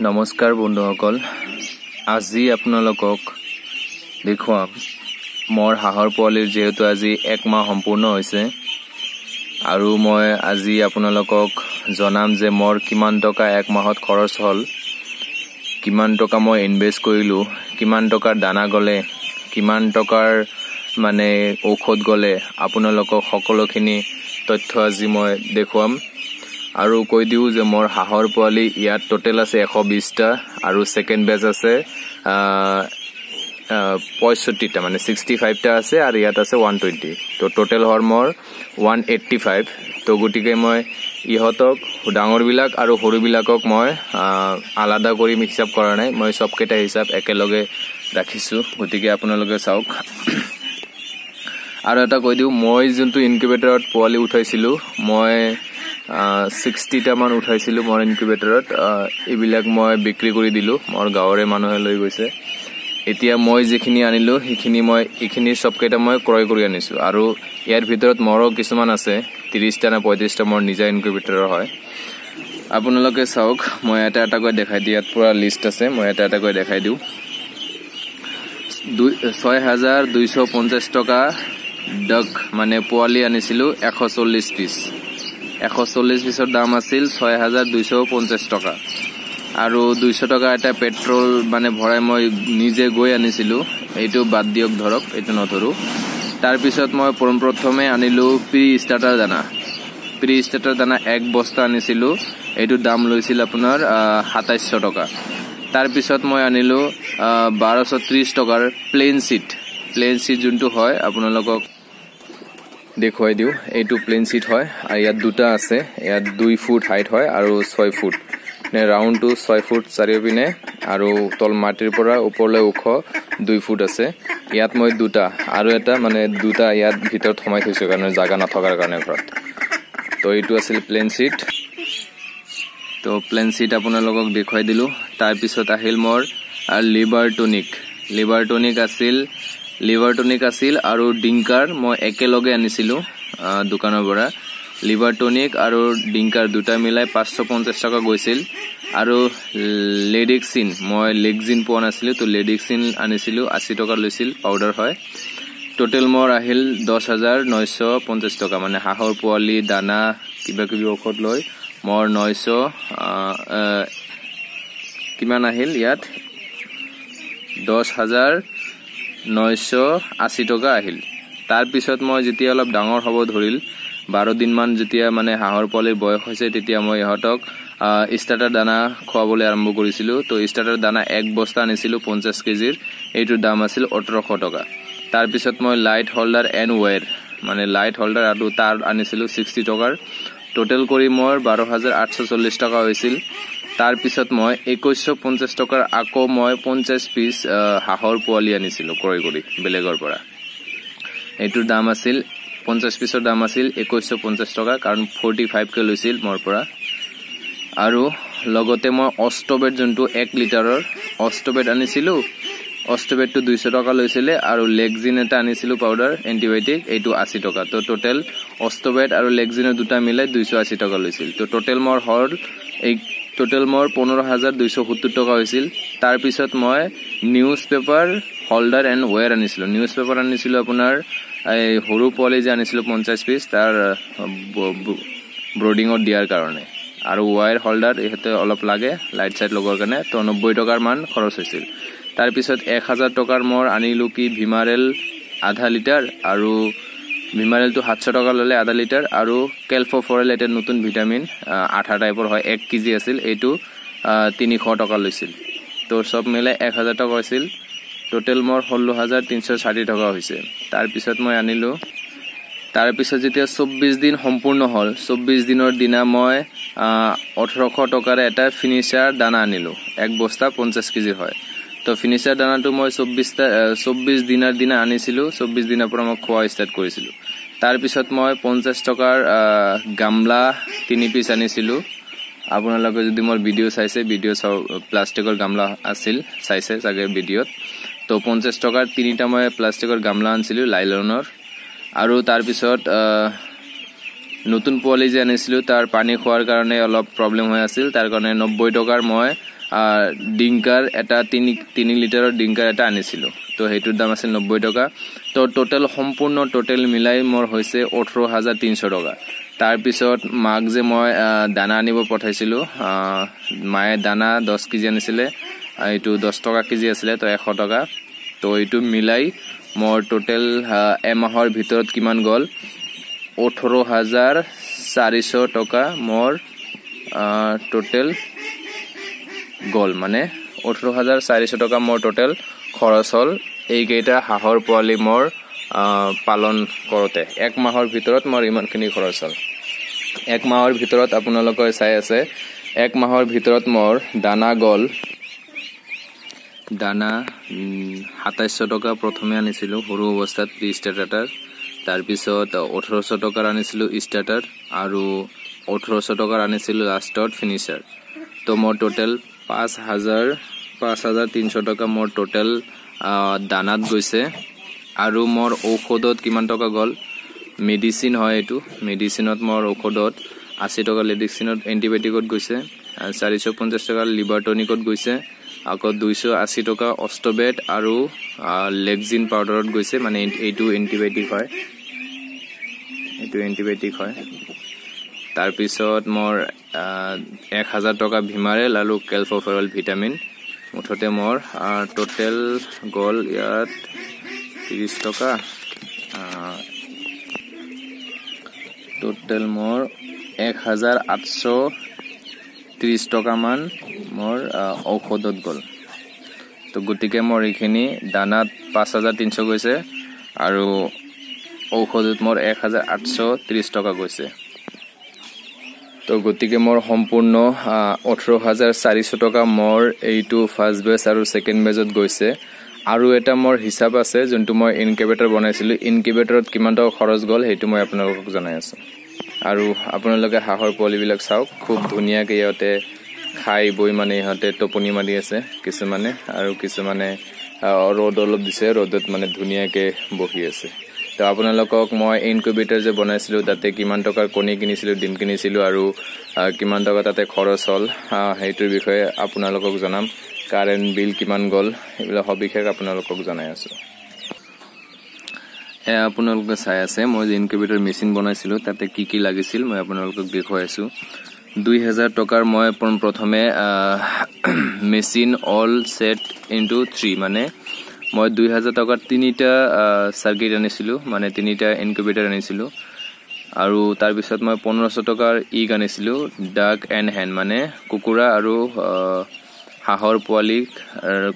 নমস্কাৰ বন্ধুসকল, আজি আপোনালোকক দেখুৱাম মোৰ হাঁহৰ পোৱালিৰ যেহেতু আজি 1 মাহ সম্পূৰ্ণ হৈছে আৰু মই আজি আপোনালোকক জনাম যে মোৰ কিমান টকা 1 মাহত খৰচ হ'ল, কিমান টকা মই ইনভেষ্ট কৰিলো, কিমান টকাৰ দানা গলে, কিমান টকাৰ মানে ঔষধ গলে, আপোনালোকক সকলোখিনি তথ্য আজি মই দেখুৱাম। আৰু কৈ দিও যে মোৰ হাঁহৰ পোৱালি ইয়াত টোটেল আছে 120টা আৰু সেকেন্ড বেচ আছে 65টা, মানে 65টা আছে আৰু ইয়াত আছে 120, তো টোটেল হৰ মোৰ 185। তো গটিকে মই ইহতক ডাঙৰ বিলাক আৰু সৰু বিলাকক মই আলাদা কৰি হিসাব কৰা নাই, মই সবকেইটা হিসাব একেলগে ৰাখিছো, গটিকে আপোনালোকে চাওক। আৰু এটা কৈ দিও, মই যোনটো ইনকিউবেটৰত পোৱালি উঠাইছিলো, মই 60টা মান উঠাইছিলো মোৰ ইনকিউবেটৰত। এইবিলাক মই বিক্ৰী কৰি দিলো, মোৰ গাঁৱৰে মানুহে লৈ গৈছে। এতিয়া মই যিখিনি আনিলো সেইখিনি মই এইখিনি সবকেইটা মই ক্ৰয় কৰি আনিছো, আৰু ইয়াৰ ভিতৰত মোৰো কিছুমান আছে 30টা না 35টা মোৰ নিজা ইনকিউবেটৰৰ হয়। আপোনালোকে চাওক, মই এটা এটাকৈ দেখাই দিয়াত পুৰা লিষ্ট আছে, মই এটা এটাকৈ দেখাই দিও। 6250 টকা ডক মানে পোৱালি আনিছিলো 140 পিস। 140 পিসৰ দাম আছিল 6250 টকা, আৰু 200 টকা এটা পেট্ৰল মানে ভৰাই মই নিজে গৈ আনিছিলো, এইটো বাদ দিয়ক, ধৰক এইটো নধৰো। তাৰ পিছত মই প্ৰথমে আনিলো প্ৰি ষ্টাৰ্টাৰ দানা। প্ৰি ষ্টাৰ্টাৰ দানা 1 বস্তা আনিছিলো, এইটো দাম লৈছিল আপোনাৰ 2700 টকা। তাৰ পিছত মই আনিলো 1230 টকাৰ প্লেন সিট। প্লেন সিট যোনটো হয় আপোনালোকক দেখুৱাই দিও, এইটো প্লেন সিট হয়, আৰু ইয়াত দুটা আছে, ইয়াত 2 ফুট হাইট হয় আৰু 6 ফুট, মানে ৰাউণ্ডটো 6 ফুট চাৰিওপিনে, আৰু তল মাটিৰ পৰা ওপৰলৈ ওখ 2 ফুট আছে। ইয়াত মই দুটা আৰু এটা মানে দুটা ইয়াত ভিতৰত সোমাই থৈছো কাৰণে জাগা নথকাৰ কাৰণে ঘৰত। তো এইটো আছিল প্লেন সিট। তো প্লেন সিট আপোনালোকক দেখুৱাই দিলো। তাৰ পিছত আহিল মোৰ লিভাৰ টনিক আছিল আৰু ডিংকাৰ মই একেলগে আনিছিলো দোকানৰ পৰা। লিভাৰ টনিক আৰু ডিংকাৰ দুটা মিলাই 550 টকা গৈছিল। আৰু লেডিক্সিন, মই লেগজিন পোৱা নাছিলো, তো লেডিক্সিন আনিছিলো, 80 টকা লৈছিল, পাউডাৰ হয়। টোটেল মোৰ আহিল 10950 টকা, মানে হাঁহৰ পোৱালি দানা কিবা কিবি ঔষধ লৈ মোৰ 900 কিমান আহিল, ইয়াত 10,980 টকা আহিল। তাৰ পিছত মই যেতিয়া অলপ ডাঙৰ হ'ব ধৰিল, 12 দিন মান যেতিয়া মানে হাঁহৰ পোৱালিৰ বয়স হৈছে, তেতিয়া মই ইহঁতক ষ্টাৰ্টাৰ দানা খুৱাবলৈ আৰম্ভ কৰিছিলো। তো ষ্টাৰ্টাৰ দানা 1 বস্তা আনিছিলো 50 কেজিৰ, এইটোৰ দাম আছিল 1800 টকা। তাৰ পিছত মই লাইট হোল্ডাৰ এণ্ড ৱেৰ, মানে লাইট হোল্ডাৰ আৰু তাৰ আনিছিলো 60 টকাৰ। টোটেল কৰি মোৰ 12,840 টকা হৈছিল। তাৰ পিছত মই 2150 টকাৰ আকৌ মই 50 পিস হাঁহৰ পোৱালি আনিছিলো ক্ৰয় কৰি বেলেগৰ পৰা। এইটোৰ দাম আছিল 50 পিসৰ দাম আছিল 2150 টকা, কাৰণ 45 কে লৈছিল মোৰ পৰা। আৰু লগতে মই অষ্টবেট যোনটো 1 লিটাৰৰ অষ্টবেট আনিছিলো, অষ্টবেটটো 200 টকা লৈছিলে, আৰু লেগজিন এটা আনিছিলো পাউডাৰ এন্টিবায়োটিক, এইটো 80 টকা। তো টোটেল অষ্টবেট আৰু লেগজিনৰ দুটা মিলাই 280 টকা লৈছিল। তো টোটেল মোৰ হল 15,270 টকা হৈছিল। তাৰ পিছত মই নিউজ পেপাৰ হোল্ডাৰ এণ্ড ৱেৰ আনিছিলো। নিউজ পেপাৰ আনিছিলো আপোনাৰ এই সৰু পোৱালি যে আনিছিলো 50 পিস, তাৰ ব্ৰডিঙত দিয়াৰ কাৰণে, আৰু ৱায়াৰ হোল্ডাৰ ইহঁতে অলপ লাগে লাইট চাইট লগোৱাৰ কাৰণে, তো 90 টকাৰ মান খৰচ হৈছিল। তাৰ পিছত 1000 টকাৰ মোৰ আনিলো কি ভিমাৰেল আধা লিটাৰ, আৰু ভিমাৰেলটো 700 টকা ল'লে আধা লিটাৰ, আৰু কেলফোফৰেল এটা নতুন ভিটামিন আঠা টাইপৰ হয়, 1 কেজি আছিল, এইটো 300 টকা লৈছিল। তো সব মিলাই 1000 টকা হৈছিল। টোটেল মোৰ 16,360 টকা হৈছে। তাৰ পিছত মই আনিলো, তাৰ পিছত যেতিয়া 24 দিন সম্পূৰ্ণ হ'ল, 24 দিনৰ দিনা মই 1800 টকাৰ এটা ফিনিচাৰ দানা আনিলো, 1 বস্তা 50 কেজি হয়। তো ফিনিচাৰ দানাটো মই 24 দিনৰ দিনা আনিছিলো, 24 দিনৰ পৰা মই খোৱা ষ্টাৰ্ট কৰিছিলো। তাৰ পিছত মই 50 টকাৰ গামলা 3 পিস আনিছিলো। আপোনালোকে যদি মোৰ ভিডিঅ' চাইছে, ভিডিঅ' প্লাষ্টিকৰ গামলা আছিল, চাইছে চাগে ভিডিঅ'ত। তো 50 টকাৰ 3টা মই প্লাষ্টিকৰ গামলা আনিছিলো লাইলনৰ। আৰু তাৰ পিছত নতুন পোৱালি যে আনিছিলো, তাৰ পানী খোৱাৰ কাৰণে অলপ প্ৰব্লেম হৈ আছিল, তাৰ কাৰণে 90 টকাৰ মই ডিংকাৰ এটা 3 লিটাৰৰ ডিংকাৰ এটা আনিছিলোঁ তো সেইটোৰ দাম আছিল 90 টকা তো টোটেল সম্পূৰ্ণ টোটেল মিলাই মোৰ হৈছে 18300 টকা তাৰপিছত মাক যে মই দানা আনিব পঠাইছিলোঁ মায়ে দানা 10 কেজি আনিছিলে এইটো 10 টকা কেজি আছিলে তো 100 টকা তো এইটো মিলাই মোৰ টোটেল এমাহৰ ভিতৰত কিমান গ'ল 18400 টকা মোৰ টোটেল গ'ল মানে 18400 টকা মোৰ টোটেল খৰচ হ'ল এইকেইটা হাঁহৰ পোৱালি মোৰ পালন কৰোঁতে এক মাহৰ ভিতৰত মোৰ ইমানখিনি খৰচ হ'ল এক মাহৰ ভিতৰত আপোনালোকে চাই আছে এক মাহৰ ভিতৰত মোৰ দানা গ'ল দানা 2700 টকা প্ৰথমে আনিছিলোঁ সৰু অৱস্থাত প্ৰি ষ্টাৰ্টাৰ তাৰপিছত 1800 টকাৰ আনিছিলোঁ ষ্টাৰ্টাৰ আৰু 1800 টকাৰ আনিছিলোঁ লাষ্টত ফিনিচাৰ তো মোৰ টোটেল 5300 টকা মোৰ টোটেল দানাত গৈছে আৰু মোৰ ঔষধত কিমান টকা গ'ল মেডিচিন হয় এইটো মেডিচিনত মোৰ ঔষধত 80 টকা লেডিক্সিনত এণ্টিবায়টিকত গৈছে 450 টকা লিভাৰ টনিকত গৈছে আকৌ 280 টকা অষ্টবেট আৰু লেগজিন পাউডাৰত গৈছে মানে এইটো এণ্টিবায়টিক হয় তাৰপিছত মোৰ 1000 টকা ভিমাৰেল আৰু কেলফোফেৰল ভিটামিন মুঠতে মোৰ টোটেল গ'ল ইয়াত 30 টকা টোটেল মোৰ 1830 টকা মান মোৰ ঔষধত গ'ল তো গতিকে মোৰ এইখিনি দানাত 5300 গৈছে আৰু ঔষধত মোৰ 1830 টকা গৈছে তো গতিকে মোৰ সম্পূৰ্ণ 18400 টকা মোৰ এইটো ফাৰ্ষ্ট বেচ আৰু সেকেন্ড বেচত গৈছে আৰু এটা মোৰ হিচাপ আছে যোনটো মই ইনকিউবেটৰ বনাইছিলোঁ ইনকিউবেটৰত কিমান টকা খৰচ গ'ল সেইটো মই আপোনালোকক জনাই আছোঁ আৰু আপোনালোকে হাঁহৰ পোৱালিবিলাক চাওক খুব ধুনীয়াকৈ ইহঁতে খাই বই মানে ইহঁতে টোপনি মাৰি আছে কিছুমানে আৰু কিছুমানে ৰ'দ অলপ দিছে ৰ'দত মানে ধুনীয়াকৈ বহি আছে তো আপোনালোকক মই ইনকিউবেটৰ যে বনাইছিলোঁ তাতে কিমান টকাৰ কণী কিনিছিলোঁ ডিম কিনিছিলোঁ আৰু কিমান টকা তাতে খৰচ হ'ল সেইটোৰ বিষয়ে আপোনালোকক জনাম কাৰেণ্ট বিল কিমান গ'ল এইবিলাক সবিশেষ আপোনালোকক জনাই আছোঁ আপোনালোকে চাই আছে মই যে ইনকিউবেটৰ মেচিন বনাইছিলোঁ তাতে কি কি লাগিছিল মই আপোনালোকক দেখুৱাই আছোঁ 2000 টকাৰ মই প্ৰথমে মেচিন অল সেট ইনটু 3 মানে মই 2000 টকাৰ 3টা সাৰ্কিট আনিছিলোঁ মানে 3টা ইনকিউবেটৰ আনিছিলোঁ আৰু তাৰ পিছত মই 1500 টকাৰ ইগ আনিছিলোঁ ডাক এণ্ড হেন মানে কুকুৰা আৰু হাঁহৰ পোৱালি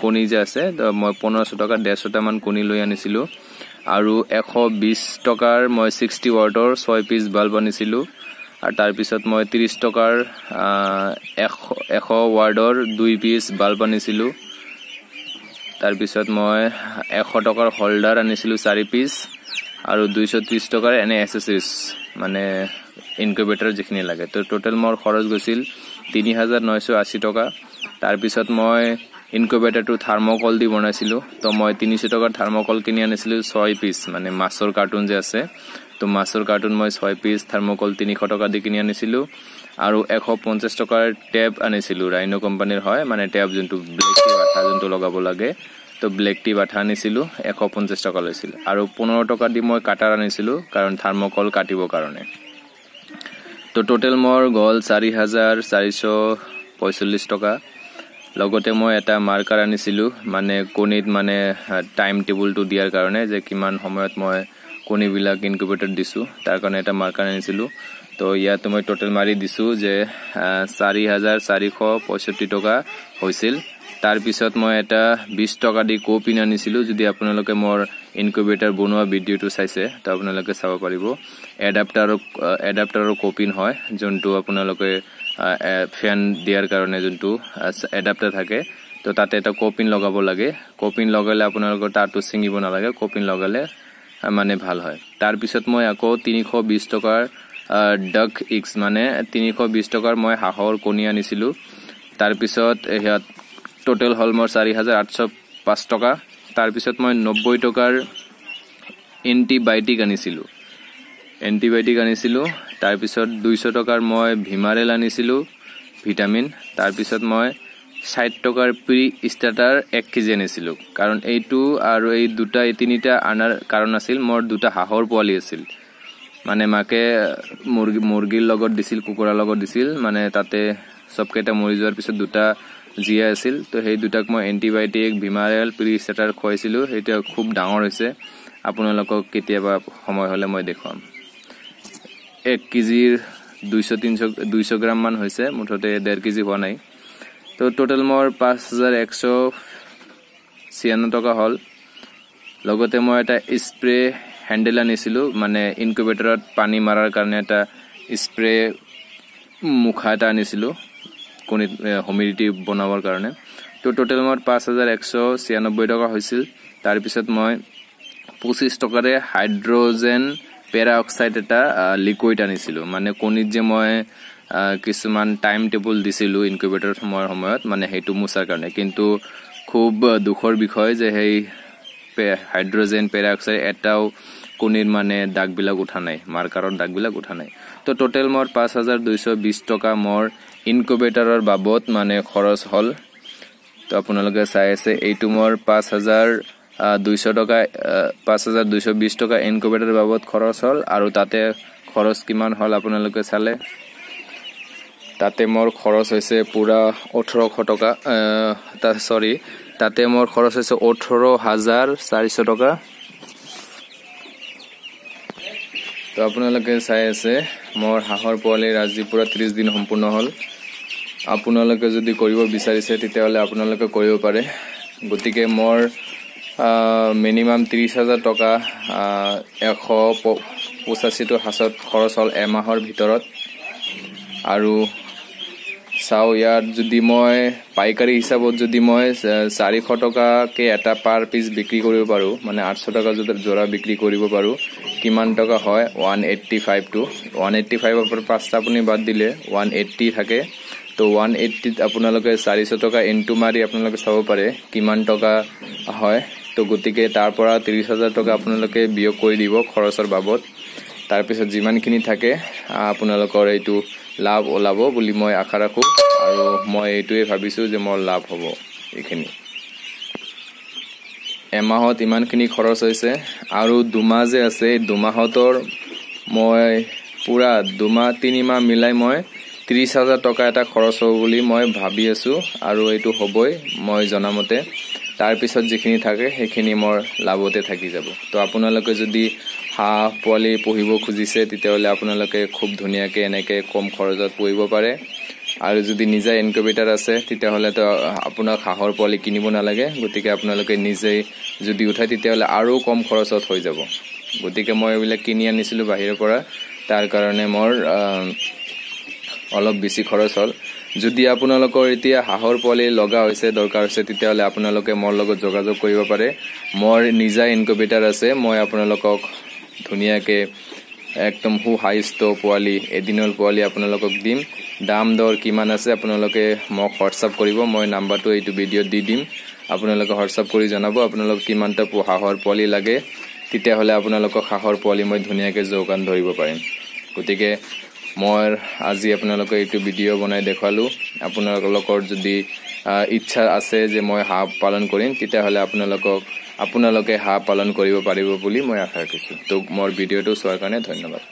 কণী যে আছে মই 1500 টকাৰ 150টা মান কণী লৈ আনিছিলোঁ আৰু 120 টকাৰ মই 60 ৱাটৰ 6 পিস বাল্ব আনিছিলোঁ আৰু তাৰ পিছত মই 30 টকাৰ 100 ৱাটৰ 2 পিস বাল্ব আনিছিলোঁ তাৰ পিছত মই 100 টকাৰ হোল্ডাৰ আনিছিলোঁ 4 পিস আৰু 230 টকাৰ এনে এক্সেসৰিজ মানে ইনকিউবেটৰ যিখিনি লাগে তো টোটেল মোৰ খৰচ গৈছিল 3980 টকা তাৰ পিছত মই ইনকিউবেটৰটো থাৰ্মোকল দি বনাইছিলোঁ তো মই 300 টকাৰ থাৰ্মোকল কিনি আনিছিলোঁ 6 পিস মানে মাছৰ কাৰ্টুন যে আছে তো মাছৰ কাৰ্টুন মই 6 পিস থাৰ্মোকল 300 টকা দি কিনি আনিছিলোঁ আৰু 150 টকাৰ টেপ আনিছিলোঁ ৰাইনো কোম্পানীৰ হয় মানে টেপ যোনটো ব্লেক টি আঠা যোনটো লগাব লাগে তো ব্লেক টি আঠা আনিছিলোঁ 150 টকা লৈছিল আৰু 15 টকা দি মই কাটাৰ আনিছিলোঁ কাৰণ থাৰ্মোকল কাটিবৰ কাৰণে তো টোটেল মোৰ গ'ল 4445 টকা লগতে মই এটা মাৰ্কাৰ আনিছিলোঁ মানে কণীত মানে টাইম টেবুলটো দিয়াৰ কাৰণে যে কিমান সময়ত মই কণীবিলাক ইনকিউবেটৰ দিছোঁ তাৰ কাৰণে এটা মাৰ্কাৰ আনিছিলোঁ তো ইয়াত মই টোটেল মাৰি দিছোঁ যে 4465 টকা হৈছিল তাৰ পিছত মই এটা 20 টকা দি কোপিন আনিছিলোঁ যদি আপোনালোকে মোৰ ইনকিউবেটৰ বনোৱা ভিডিঅ'টো চাইছে তো আপোনালোকে চাব পাৰিব এডাপ্টাৰৰ কোপিন হয় যোনটো আপোনালোকে ফেন দিয়াৰ কাৰণে যোনটো এডাপ্টাৰ থাকে তো তাতে এটা কোপিন লগাব লাগে কোপিন লগালে আপোনালোকৰ তাৰটো ছিঙিব নালাগে কোপিন লগালে মানে ভাল হয় তাৰ পিছত মই আকৌ 320 টকাৰ ডাক এক্স মানে 320 টকাৰ মই হাঁহৰ কণী আনিছিলোঁ তাৰ পিছত ইয়াত টোটেল হল মোৰ 4805 টকা তাৰ পিছত মই 90 টকাৰ এন্টিবায়োটিক আনিছিলোঁ তাৰ পিছত 200 টকাৰ মই ভিমাৰেল আনিছিলোঁ ভিটামিন তাৰ পিছত মই 60 টকাৰ প্ৰি ষ্টাৰ্টাৰ 1 কেজি আনিছিলোঁ কাৰণ এইটো আৰু এই দুটা এই তিনিটা আনাৰ কাৰণ আছিল মোৰ দুটা হাঁহৰ পোৱালি আছিল মানে মাকে মুৰ্গীৰ লগত দিছিল কুকুৰাৰ লগত দিছিল মানে তাতে সবকেইটা মৰি যোৱাৰ পিছত দুটা জিয়া আছিল তো সেই দুটাক মই এন্টিবায়োটিক ভিমাৰেল প্ৰি ষ্টাৰ্টাৰ খুৱাইছিলোঁ সেইটো খুব ডাঙৰ হৈছে আপোনালোকক কেতিয়াবা সময় হলে মই দেখাম 1 কেজিৰ 200 গ্ৰাম মান হৈছে মুঠতে 1.5 কেজি হোৱা নাই তো টোটাল মোৰ 5196 টকা হল লগতে মই এটা স্প্ৰে হ্যান্ডেল আনিছিলোঁ মানে ইনকিউবেটৰত পানী মাৰাৰ কাৰণে এটা স্প্ৰে মুখা এটা আনিছিলোঁ কণিত হিউমিডিটি বনাবৰ কাৰণে তো টোটাল মোৰ 5196 টকা হৈছিল তাৰ পিছত মই 25 টকাৰে হাইড্ৰোজেন পেৰাঅক্সাইড এটা লিকুইড আনিছিলোঁ মানে কণিত যে মই কিছুমান টাইম টেবল দিছিলোঁ ইনকিউবেটৰ সময়ত মানে হেতু মুছাৰ কাৰণে কিন্তু খুব দুখৰ বিষয় যে হেই হাইড্ৰোজেন পেৰাঅক্সাইড এটাও কণিৰ মানে দাগবিলাক উঠা নাই মাৰ্কাৰৰ দাগবিলাক উঠা নাই তো টোটাল মোৰ 5220 টকা মোৰ ইনকিউবেটৰৰ বাবদ মানে খৰচ হল তো আপোনালোকে চাই আছে এইটো মোৰ 5200 টকা 5220 টকা ইনকিউবেটৰৰ বাবদ খৰচ হল আৰু তাতে খৰচ কিমান হল আপোনালোকে চালে তাতে মোৰ খৰচ হৈছে পুৰা 1800 টকা তাতে মোৰ খৰচ হৈছে 18400 টকা তো আপোনালোকে চাই আছে মোৰ হাঁহৰ পোৱালিৰ আজি পুৰা 30 দিন সম্পূৰ্ণ হল আপোনালোকে যদি কৰিব বিচাৰিছে তেতিয়াহলে আপোনালোকে কৰিব পাৰে গতিকে মোৰ মিনিমাম 30000 টকা 185 টো হাছত খৰচ হল এমাহৰ ভিতৰত আৰু চাও ইয়াত যদি মই পাইকাৰী হিচাপত যদি মই 400 টকাকে এটা পাৰ পিস বিক্ৰী কৰিব পাৰো মানে 800 টকা যদি জোৰা বিক্ৰী কৰিব পাৰো কিমান টকা হয় 185 টু 185 ৰ পৰা পাঁচটা আপুনি বাদ দিলে 180 থাকে তো 180 আপোনালোকে 400 টকা ইনটু মাৰি আপোনালোকে চাব পাৰে কিমান টকা হয় তো গতিকে তাৰ পৰা 30000 টকা আপোনালোকে বিয়োগ কৰি দিব খৰচৰ বাবদ তাৰ পিছত যিমানখিনি থাকে আপোনালোকৰ এইটো লাভ ওলাব বুলি মই আশা ৰাখো আৰু মই এইটোৱে ভাবিছো যে মোৰ লাভ হ'ব এইখিনি এমাহত ইমানখিনি খৰচ হৈছে আৰু দুমাহ যে আছে দুমাহতৰ মই পুৰা দুমাহ তিনিমাহ মিলাই মই 30000 টকা এটা খৰচ হ'ব বুলি মই ভাবি আছো আৰু এইটো হ'বই মই জনামতে তাৰ পিছত যিখিনি থাকে সেইখিনি মোৰ লাভতে থাকি যাব তো আপোনালোকে যদি হাঁহ পোৱালি পুহিব খুজিছে তেতিয়াহলে আপোনালোকে খুব ধুনীয়াকৈ এনেকে কম খৰচত পুহিব পাৰে আৰু যদি নিজা ইনকিউবেটৰ আছে তেতিয়াহলে তো আপোনাক হাঁহৰ পোৱালি কিনিব নালাগে গতিকে আপোনালোকে নিজেই যদি উঠাই তেতিয়াহলে আৰু কম খৰচত হৈ যাব গতিকে মই এইবিলাক কিনি আনিছিলোঁ বাহিৰৰ পৰা তাৰ কাৰণে মোৰ অলপ বেছি খৰচ হল যদি আপোনালোকৰ এতিয়া হাঁহৰ পোৱালি লগা হৈছে দৰকাৰ হৈছে তেতিয়াহলে আপোনালোকে মোৰ লগত যোগাযোগ কৰিব পাৰে মোৰ নিজা ইনকিউবেটৰ আছে মই আপোনালোকক ধুনীয়াকৈ একদম হাইষ্ট পোৱালি এদিনৰ পোৱালি আপোনালোকক দিম দাম দৰ কিমান আছে আপোনালোকে মোক হোৱাটছআপ কৰিব মই নাম্বাৰটো এইটো ভিডিঅ'ত দি দিম আপোনালোকে হোৱাটছআপ কৰি জনাব আপোনালোক কিমানটা হাঁহৰ পোৱালি লাগে তেতিয়াহলে আপোনালোকক হাঁহৰ পোৱালি মই ধুনীয়াকৈ যোগান ধৰিব পাৰিম গতিকে মই আজি আপোনালোকক এইটো ভিডিঅ' বনাই দেখালো আপোনালোকৰ যদি ইচ্ছা আছে যে মই হাঁহ পালন কৰিম তেতিয়াহলে আপোনালোকে হাঁহ পালন কৰিব পাৰিব বুলি মই আশা ৰাখিছো তো মোৰ ভিডিঅ'টো চোৱাৰ কাৰণে ধন্যবাদ